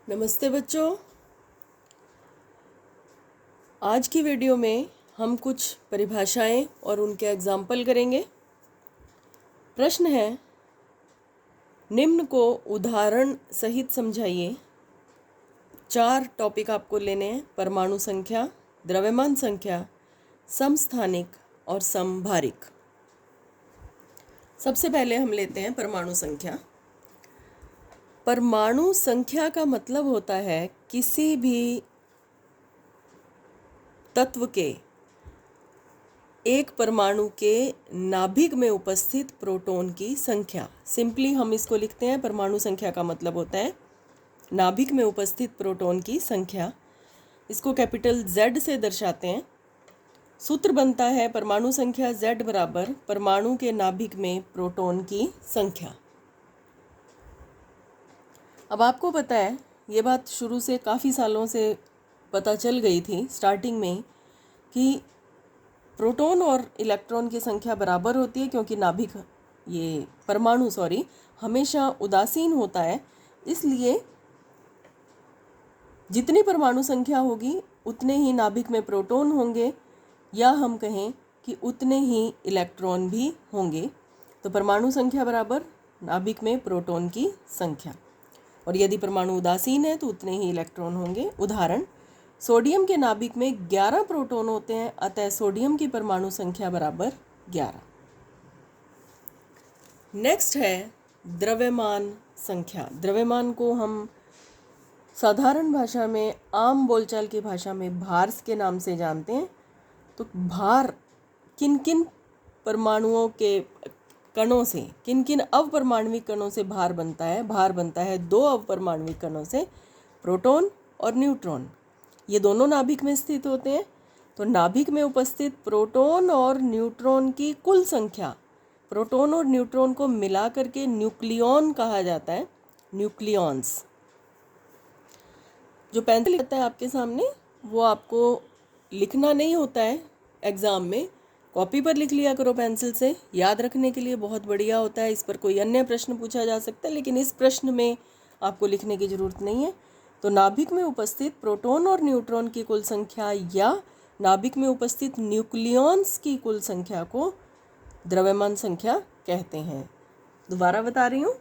नमस्ते बच्चों। आज की वीडियो में हम कुछ परिभाषाएं और उनके एग्जाम्पल करेंगे। प्रश्न है, निम्न को उदाहरण सहित समझाइए। 4 टॉपिक आपको लेने हैं: परमाणु संख्या, द्रव्यमान संख्या, समस्थानिक और समभारिक। सबसे पहले हम लेते हैं परमाणु संख्या। परमाणु संख्या का मतलब होता है किसी भी तत्व के एक परमाणु के नाभिक में उपस्थित प्रोटॉन की संख्या। सिंपली हम इसको लिखते हैं, परमाणु संख्या का मतलब होता है नाभिक में उपस्थित प्रोटॉन की संख्या। इसको कैपिटल Z से दर्शाते हैं। सूत्र बनता है परमाणु संख्या Z बराबर परमाणु के नाभिक में प्रोटॉन की संख्या। अब आपको पता है, ये बात शुरू से काफ़ी सालों से पता चल गई थी स्टार्टिंग में कि प्रोटॉन और इलेक्ट्रॉन की संख्या बराबर होती है, क्योंकि नाभिक परमाणु हमेशा उदासीन होता है। इसलिए जितनी परमाणु संख्या होगी उतने ही नाभिक में प्रोटॉन होंगे, या हम कहें कि उतने ही इलेक्ट्रॉन भी होंगे। तो परमाणु संख्या बराबर नाभिक में प्रोटॉन की संख्या, और यदि परमाणु उदासीन है तो उतने ही इलेक्ट्रॉन होंगे। उदाहरण, सोडियम के नाभिक में 11 प्रोटॉन होते हैं, अतः सोडियम की परमाणु संख्या बराबर 11। नेक्स्ट है द्रव्यमान संख्या। द्रव्यमान को हम साधारण भाषा में, आम बोलचाल की भाषा में भार के नाम से जानते हैं। तो भार किन किन परमाणुओं के कणों से, किन किन अवपरमाणविक कणों से भार बनता है? भार बनता है 2 अवपरमाणविक कणों से, प्रोटॉन और न्यूट्रॉन। ये दोनों नाभिक में स्थित होते हैं। तो नाभिक में उपस्थित प्रोटॉन और न्यूट्रॉन की कुल संख्या, प्रोटॉन और न्यूट्रॉन को मिला करके न्यूक्लियॉन कहा जाता है, न्यूक्लियॉन्स। जो पेंसिल होता है आपके सामने, वो आपको लिखना नहीं होता है एग्ज़ाम में, कॉपी पर लिख लिया करो पेंसिल से। याद रखने के लिए बहुत बढ़िया होता है। इस पर कोई अन्य प्रश्न पूछा जा सकता है, लेकिन इस प्रश्न में आपको लिखने की ज़रूरत नहीं है। तो नाभिक में उपस्थित प्रोटॉन और न्यूट्रॉन की कुल संख्या या नाभिक में उपस्थित न्यूक्लियॉन्स की कुल संख्या को द्रव्यमान संख्या कहते हैं। दोबारा बता रही हूँ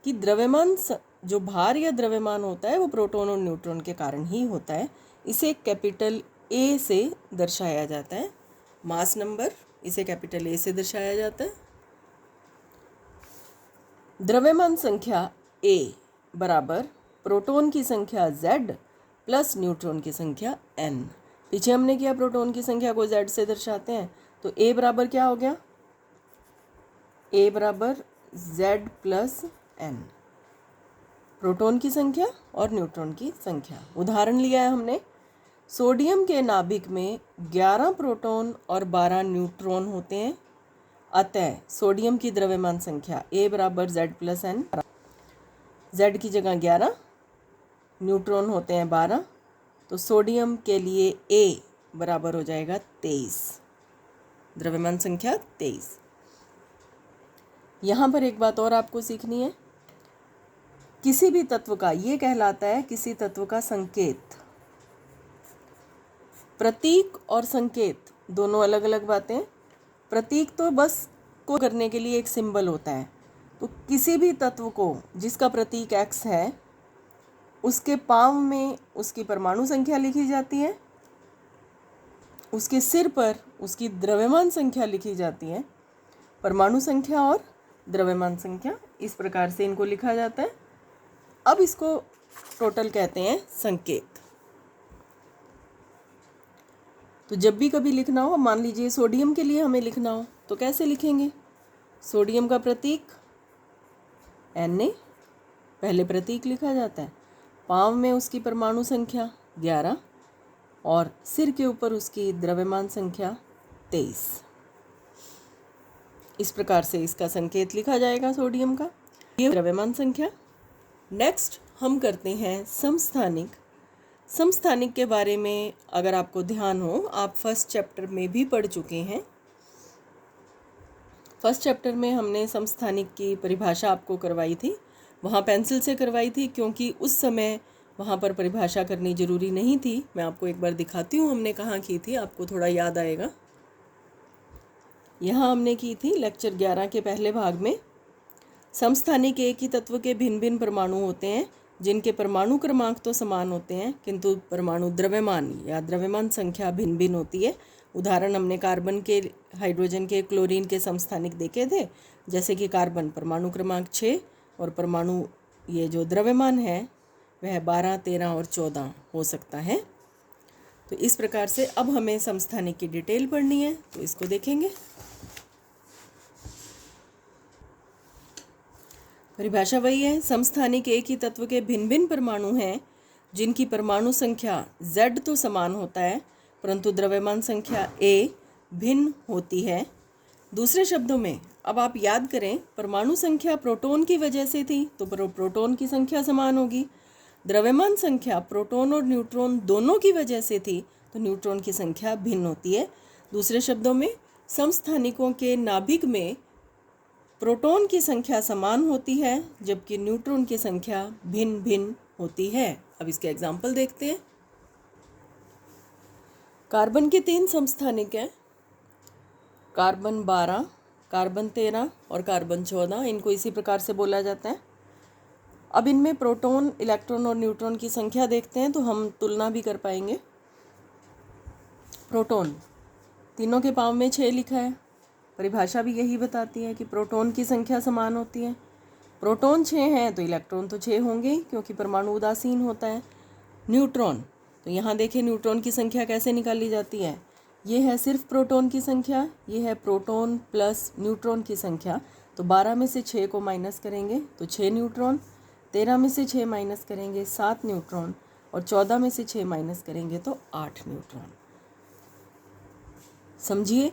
कि द्रव्यमान, जो भार या द्रव्यमान होता है, वो प्रोटॉन और न्यूट्रॉन के कारण ही होता है। इसे कैपिटल A से दर्शाया जाता है। मास नंबर, इसे कैपिटल A से दर्शाया जाता है। द्रव्यमान संख्या A बराबर प्रोटॉन की संख्या Z प्लस न्यूट्रॉन की संख्या N। पीछे हमने किया, प्रोटॉन की संख्या को Z से दर्शाते हैं। तो A बराबर क्या हो गया? A बराबर Z प्लस N, प्रोटॉन की संख्या और न्यूट्रॉन की संख्या। उदाहरण लिया है हमने, सोडियम के नाभिक में 11 प्रोटॉन और 12 न्यूट्रॉन होते हैं, अतः सोडियम की द्रव्यमान संख्या A बराबर Z प्लस N। Z की जगह 11, न्यूट्रॉन होते हैं 12, तो सोडियम के लिए A बराबर हो जाएगा 23, द्रव्यमान संख्या 23। यहाँ पर एक बात और आपको सीखनी है। किसी भी तत्व का, ये कहलाता है किसी तत्व का संकेत। प्रतीक और संकेत दोनों अलग अलग बातें। प्रतीक तो बस को करने के लिए एक सिंबल होता है। तो किसी भी तत्व को जिसका प्रतीक X है, उसके पाँव में उसकी परमाणु संख्या लिखी जाती है, उसके सिर पर उसकी द्रव्यमान संख्या लिखी जाती है। परमाणु संख्या और द्रव्यमान संख्या, इस प्रकार से इनको लिखा जाता है। अब इसको टोटल कहते हैं संकेत। तो जब भी कभी लिखना हो, मान लीजिए सोडियम के लिए हमें लिखना हो, तो कैसे लिखेंगे? सोडियम का प्रतीक Na, पहले प्रतीक लिखा जाता है, पाँव में उसकी परमाणु संख्या 11 और सिर के ऊपर उसकी द्रव्यमान संख्या 23। इस प्रकार से इसका संकेत लिखा जाएगा सोडियम का, ये द्रव्यमान संख्या। नेक्स्ट हम करते हैं समस्थानिक। समस्थानिक के बारे में अगर आपको ध्यान हो, आप फर्स्ट चैप्टर में भी पढ़ चुके हैं। फर्स्ट चैप्टर में हमने समस्थानिक की परिभाषा आपको करवाई थी, वहाँ पेंसिल से करवाई थी, क्योंकि उस समय वहाँ पर परिभाषा करनी ज़रूरी नहीं थी। मैं आपको एक बार दिखाती हूँ हमने कहाँ की थी, आपको थोड़ा याद आएगा। यहाँ हमने की थी लेक्चर 11 के पहले भाग में। समस्थानिक एक ही तत्व के भिन्न भिन्न परमाणु होते हैं जिनके परमाणु क्रमांक तो समान होते हैं किंतु परमाणु द्रव्यमान या द्रव्यमान संख्या भिन्न भिन्न होती है। उदाहरण हमने कार्बन के, हाइड्रोजन के, क्लोरीन के समस्थानिक देखे थे। जैसे कि कार्बन परमाणु क्रमांक 6 और परमाणु ये जो द्रव्यमान है वह 12, 13 और 14 हो सकता है। तो इस प्रकार से अब हमें समस्थानिक की डिटेल पढ़नी है, तो इसको देखेंगे। परिभाषा वही है, समस्थानिक एक ही तत्व के भिन्न भिन्न परमाणु हैं जिनकी परमाणु संख्या Z तो समान होता है परंतु द्रव्यमान संख्या A भिन्न होती है। दूसरे शब्दों में अब आप याद करें, परमाणु संख्या प्रोटॉन की वजह से थी तो प्रोटॉन की संख्या समान होगी। द्रव्यमान संख्या प्रोटॉन और न्यूट्रॉन दोनों की वजह से थी तो न्यूट्रॉन की संख्या भिन्न होती है। दूसरे शब्दों में समस्थानिकों के नाभिक में प्रोटॉन की संख्या समान होती है जबकि न्यूट्रॉन की संख्या भिन्न भिन्न होती है। अब इसके एग्जाम्पल देखते हैं। कार्बन के 3 समस्थानिक हैं, कार्बन 12, कार्बन 13 और कार्बन 14। इनको इसी प्रकार से बोला जाता है। अब इनमें प्रोटॉन, इलेक्ट्रॉन और न्यूट्रॉन की संख्या देखते हैं तो हम तुलना भी कर पाएंगे। प्रोटॉन तीनों के पाँव में 6 लिखा है। परिभाषा भी यही बताती है कि प्रोटॉन की संख्या समान होती है। प्रोटॉन 6 हैं तो इलेक्ट्रॉन तो 6 होंगे ही क्योंकि परमाणु उदासीन होता है। न्यूट्रॉन, तो यहाँ देखिए न्यूट्रॉन की संख्या कैसे निकाली जाती है। ये है सिर्फ प्रोटॉन की संख्या, ये है प्रोटॉन प्लस न्यूट्रॉन की संख्या। तो 12 में से 6 को माइनस करेंगे तो 6 न्यूट्रॉन, 13 में से 6 माइनस करेंगे 7 न्यूट्रॉन और 14 में से 6 माइनस करेंगे तो 8 न्यूट्रॉन। समझिए,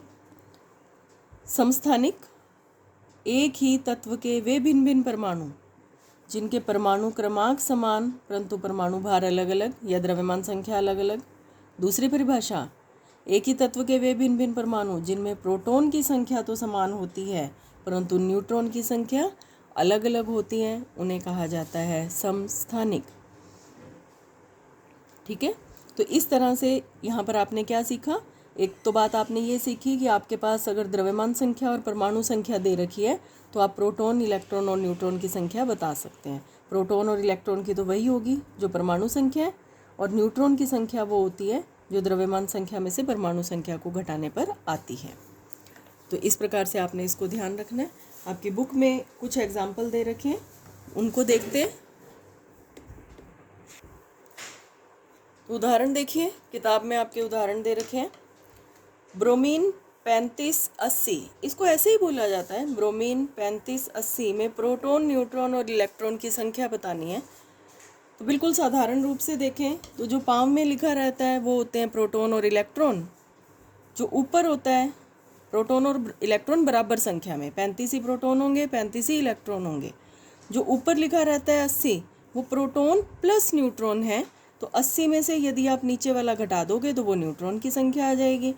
समस्थानिक एक ही तत्व के वे भिन्न भिन्न परमाणु जिनके परमाणु क्रमांक समान परंतु परमाणु भार अलग अलग या द्रव्यमान संख्या अलग अलग। दूसरी परिभाषा, एक ही तत्व के वे भिन्न भिन्न परमाणु जिनमें प्रोटॉन की संख्या तो समान होती है परंतु न्यूट्रॉन की संख्या अलग अलग होती है, उन्हें कहा जाता है समस्थानिक। ठीक है, तो इस तरह से यहाँ पर आपने क्या सीखा। एक तो बात आपने ये सीखी कि आपके पास अगर द्रव्यमान संख्या और परमाणु संख्या दे रखी है तो आप प्रोटॉन, इलेक्ट्रॉन और न्यूट्रॉन की संख्या बता सकते हैं। प्रोटॉन और इलेक्ट्रॉन की तो वही होगी जो परमाणु संख्या है और न्यूट्रॉन की संख्या वो होती है जो द्रव्यमान संख्या में से परमाणु संख्या को घटाने पर आती है। तो इस प्रकार से आपने इसको ध्यान रखना है। आपकी बुक में कुछ एग्जाम्पल दे रखे हैं, उनको देखते हैं। उदाहरण देखिए, किताब में आपके उदाहरण दे रखे हैं। ब्रोमीन 3580, इसको ऐसे ही बोला जाता है। ब्रोमीन 3580 में प्रोटॉन, न्यूट्रॉन और इलेक्ट्रॉन की संख्या बतानी है। तो बिल्कुल साधारण रूप से देखें तो जो पाँव में लिखा रहता है वो होते हैं प्रोटॉन और इलेक्ट्रॉन। जो ऊपर होता है, प्रोटॉन और इलेक्ट्रॉन बराबर संख्या में, 35 ही प्रोटॉन होंगे, 35 ही इलेक्ट्रॉन होंगे। जो ऊपर लिखा रहता है 80, वो प्रोटॉन प्लस न्यूट्रॉन है। तो 80 में से यदि आप नीचे वाला घटा दोगे तो वो न्यूट्रॉन की संख्या आ जाएगी।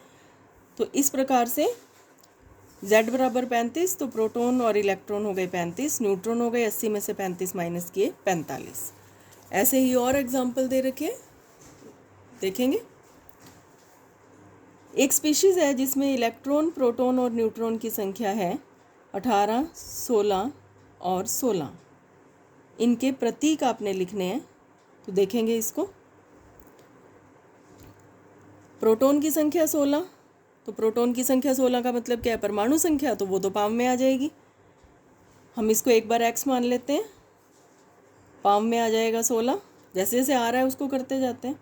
तो इस प्रकार से Z बराबर 35, तो प्रोटॉन और इलेक्ट्रॉन हो गए 35, न्यूट्रॉन हो गए 80 में से 35 माइनस किए 45। ऐसे ही और एग्जाम्पल दे रखे देखेंगे। एक स्पीशीज़ है जिसमें इलेक्ट्रॉन, प्रोटॉन और न्यूट्रॉन की संख्या है 18, 16 और 16। इनके प्रतीक आपने लिखने हैं, तो देखेंगे इसको। प्रोटॉन की संख्या 16, तो प्रोटॉन की संख्या 16 का मतलब क्या है, परमाणु संख्या, तो वो तो पाम में आ जाएगी। हम इसको एक बार x मान लेते हैं, पाम में आ जाएगा 16। जैसे जैसे आ रहा है उसको करते जाते हैं।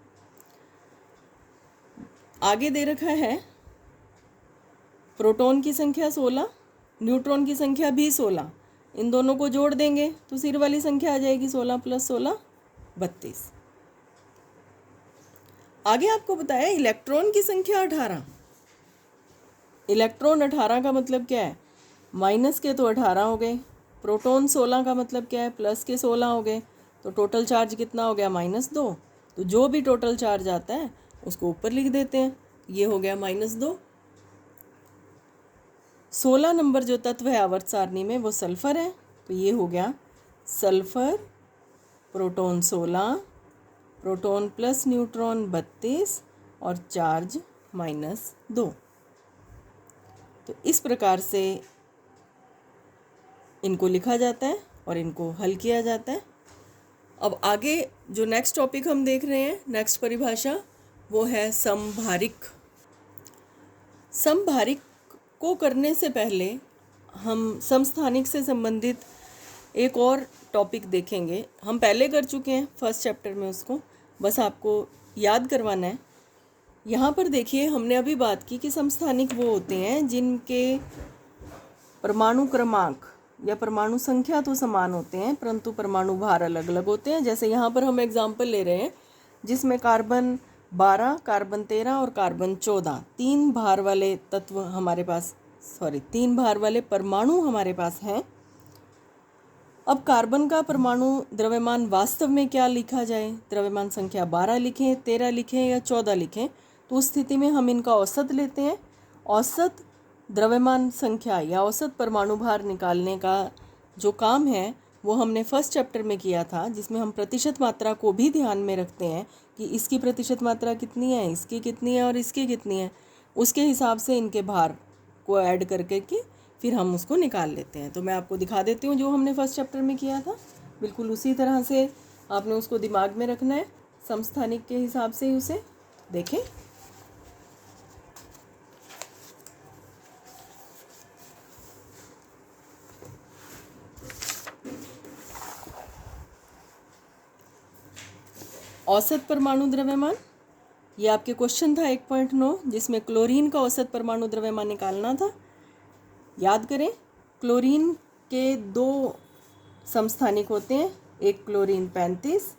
आगे दे रखा है प्रोटॉन की संख्या 16, न्यूट्रॉन की संख्या भी 16। इन दोनों को जोड़ देंगे तो सिर वाली संख्या आ जाएगी 16 + 16 32। आगे आपको बताया इलेक्ट्रॉन की संख्या 18। इलेक्ट्रॉन 18 का मतलब क्या है, माइनस के तो 18 हो गए। प्रोटॉन 16 का मतलब क्या है, प्लस के 16 हो गए। तो टोटल चार्ज कितना हो गया, -2। तो जो भी टोटल चार्ज आता है उसको ऊपर लिख देते हैं। ये हो गया -2। 16 नंबर जो तत्व है आवर्त सारणी में वो सल्फर है। तो ये हो गया sulphur, proton 16, proton plus neutron 32 और चार्ज -2। तो इस प्रकार से इनको लिखा जाता है और इनको हल किया जाता है। अब आगे जो नेक्स्ट टॉपिक हम देख रहे हैं, नेक्स्ट परिभाषा, वो है समभारिक। समभारिक को करने से पहले हम समस्थानिक से संबंधित एक और टॉपिक देखेंगे। हम पहले कर चुके हैं फर्स्ट चैप्टर में, उसको बस आपको याद करवाना है। यहाँ पर देखिए, हमने अभी बात की कि समस्थानिक वो होते हैं जिनके परमाणु क्रमांक या परमाणु संख्या तो समान होते हैं परंतु परमाणु भार अलग अलग होते हैं। जैसे यहाँ पर हम एग्जाम्पल ले रहे हैं जिसमें कार्बन 12, कार्बन 13 और कार्बन 14 तीन भार वाले तत्व हमारे पास, तीन भार वाले परमाणु हमारे पास हैं। अब कार्बन का परमाणु द्रव्यमान वास्तव में क्या लिखा जाए, द्रव्यमान संख्या 12 लिखें, 13 लिखें या 14 लिखें, तो उस स्थिति में हम इनका औसत लेते हैं। औसत द्रव्यमान संख्या या औसत परमाणु भार निकालने का जो काम है वो हमने फर्स्ट चैप्टर में किया था, जिसमें हम प्रतिशत मात्रा को भी ध्यान में रखते हैं कि इसकी प्रतिशत मात्रा कितनी है, इसकी कितनी है और इसकी कितनी है। उसके हिसाब से इनके भार को ऐड करके कि फिर हम उसको निकाल लेते हैं। तो मैं आपको दिखा देती हूँ जो हमने फर्स्ट चैप्टर में किया था, बिल्कुल उसी तरह से आपने उसको दिमाग में रखना है, समस्थानिक के हिसाब से ही उसे देखें। औसत परमाणु द्रव्यमान, ये आपके क्वेश्चन था 1.9 जिसमें क्लोरीन का औसत परमाणु द्रव्यमान निकालना था। याद करें, क्लोरीन के 2 समस्थानिक होते हैं, एक क्लोरीन 35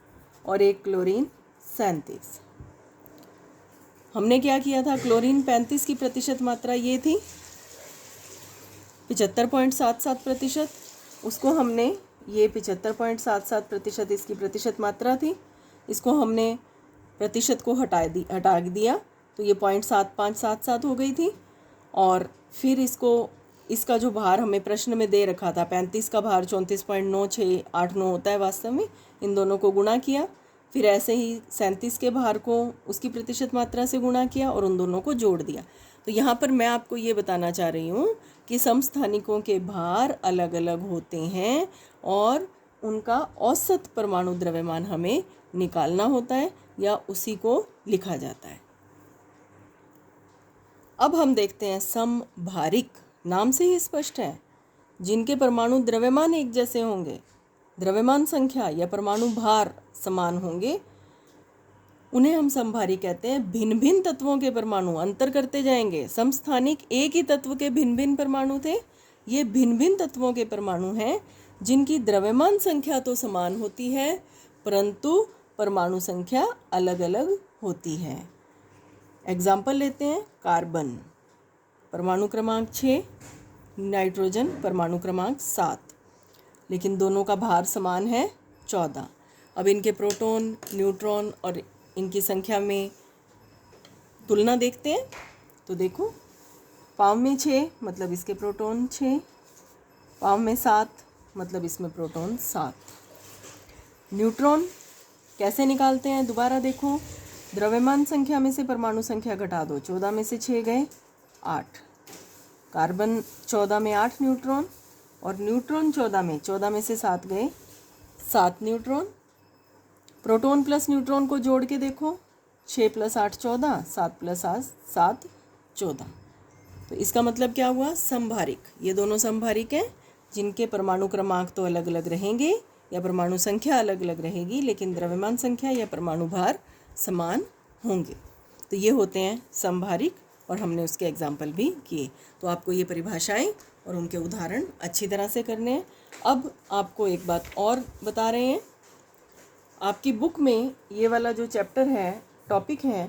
और एक क्लोरीन 37। हमने क्या किया था, क्लोरीन 35 की प्रतिशत मात्रा ये थी 75.77%। उसको हमने, ये 75.77% इसकी प्रतिशत मात्रा थी, इसको हमने प्रतिशत को हटा दिया तो ये 0.7577 हो गई थी। और फिर इसका जो भार हमें प्रश्न में दे रखा था, 35 का भार 34.9689 होता है वास्तव में, इन दोनों को गुणा किया, फिर ऐसे ही 37 के भार को उसकी प्रतिशत मात्रा से गुणा किया और उन दोनों को जोड़ दिया। तो यहाँ पर मैं आपको ये बताना चाह रही हूँ कि समस्थानिकों के भार अलग अलग होते हैं और उनका औसत परमाणु द्रव्यमान हमें निकालना होता है या उसी को लिखा जाता है। अब हम देखते हैं समभारिक। नाम से ही स्पष्ट है, जिनके परमाणु द्रव्यमान एक जैसे होंगे, द्रव्यमान संख्या या परमाणु भार समान होंगे, उन्हें हम समभारी कहते हैं। भिन्न भिन्न तत्वों के परमाणु अंतर करते जाएंगे। समस्थानिक एक ही तत्व के भिन्न भिन्न परमाणु थे, ये भिन्न भिन्न तत्वों के परमाणु हैं जिनकी द्रव्यमान संख्या तो समान होती है परंतु परमाणु संख्या अलग अलग होती है। एग्जाम्पल लेते हैं, कार्बन परमाणु क्रमांक 6, नाइट्रोजन परमाणु क्रमांक 7, लेकिन दोनों का भार समान है 14। अब इनके प्रोटॉन, न्यूट्रॉन और इनकी संख्या में तुलना देखते हैं। तो देखो, पाँव में 6 मतलब इसके प्रोटॉन 6, पाँव में 7 मतलब इसमें प्रोटॉन 7। न्यूट्रॉन कैसे निकालते हैं, दोबारा देखो, द्रव्यमान संख्या में से परमाणु संख्या घटा दो, 14 में से 6 गए 8, कार्बन 14 में 8 न्यूट्रॉन और न्यूट्रॉन 14 में से 7 गए 7 न्यूट्रॉन। प्रोटॉन प्लस न्यूट्रॉन को जोड़ के देखो, 6 + 8 14, 7 + 7 14। तो इसका मतलब क्या हुआ, समभारिक। ये दोनों समभारिक हैं जिनके परमाणु क्रमांक तो अलग अलग रहेंगे या परमाणु संख्या अलग अलग रहेगी, लेकिन द्रव्यमान संख्या या परमाणु भार समान होंगे। तो ये होते हैं समभारिक और हमने उसके एग्जाम्पल भी किए। तो आपको ये परिभाषाएं और उनके उदाहरण अच्छी तरह से करने हैं। अब आपको एक बात और बता रहे हैं, आपकी बुक में ये वाला जो चैप्टर है, टॉपिक है,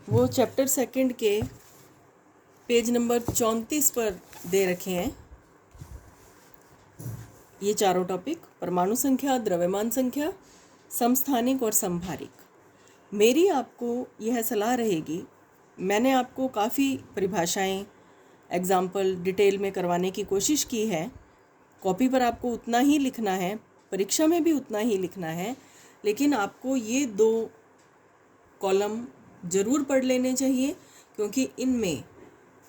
वो चैप्टर 2 के पेज नंबर 34 पर दे रखे हैं। ये चारों टॉपिक, परमाणु संख्या, द्रव्यमान संख्या, समस्थानिक और समभारिक। मेरी आपको यह सलाह रहेगी, मैंने आपको काफ़ी परिभाषाएं, एग्जाम्पल डिटेल में करवाने की कोशिश की है। कॉपी पर आपको उतना ही लिखना है, परीक्षा में भी उतना ही लिखना है, लेकिन आपको ये 2 कॉलम ज़रूर पढ़ लेने चाहिए, क्योंकि इनमें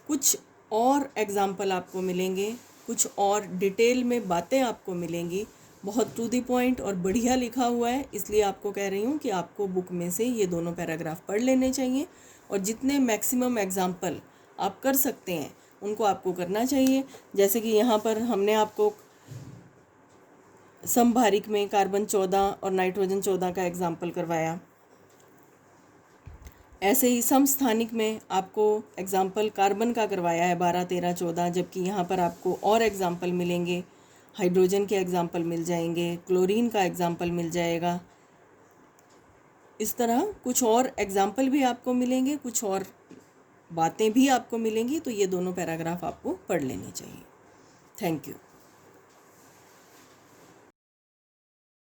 कुछ और एग्ज़ाम्पल आपको मिलेंगे, कुछ और डिटेल में बातें आपको मिलेंगी। बहुत टू द पॉइंट और बढ़िया लिखा हुआ है, इसलिए आपको कह रही हूँ कि आपको बुक में से ये दोनों पैराग्राफ पढ़ लेने चाहिए और जितने मैक्सिमम एग्ज़ाम्पल आप कर सकते हैं उनको आपको करना चाहिए। जैसे कि यहाँ पर हमने आपको समभारिक में कार्बन 14 और नाइट्रोजन 14 का एग्ज़ाम्पल करवाया। ऐसे ही समस्थानिक में आपको एग्ज़ाम्पल कार्बन का करवाया है 12, 13, 14, जबकि यहाँ पर आपको और एग्ज़ाम्पल मिलेंगे, हाइड्रोजन के एग्ज़ाम्पल मिल जाएंगे, क्लोरीन का एग्ज़ाम्पल मिल जाएगा। इस तरह कुछ और एग्ज़ाम्पल भी आपको मिलेंगे, कुछ और बातें भी आपको मिलेंगी, तो ये दोनों पैराग्राफ आपको पढ़ लेने चाहिए। Thank you.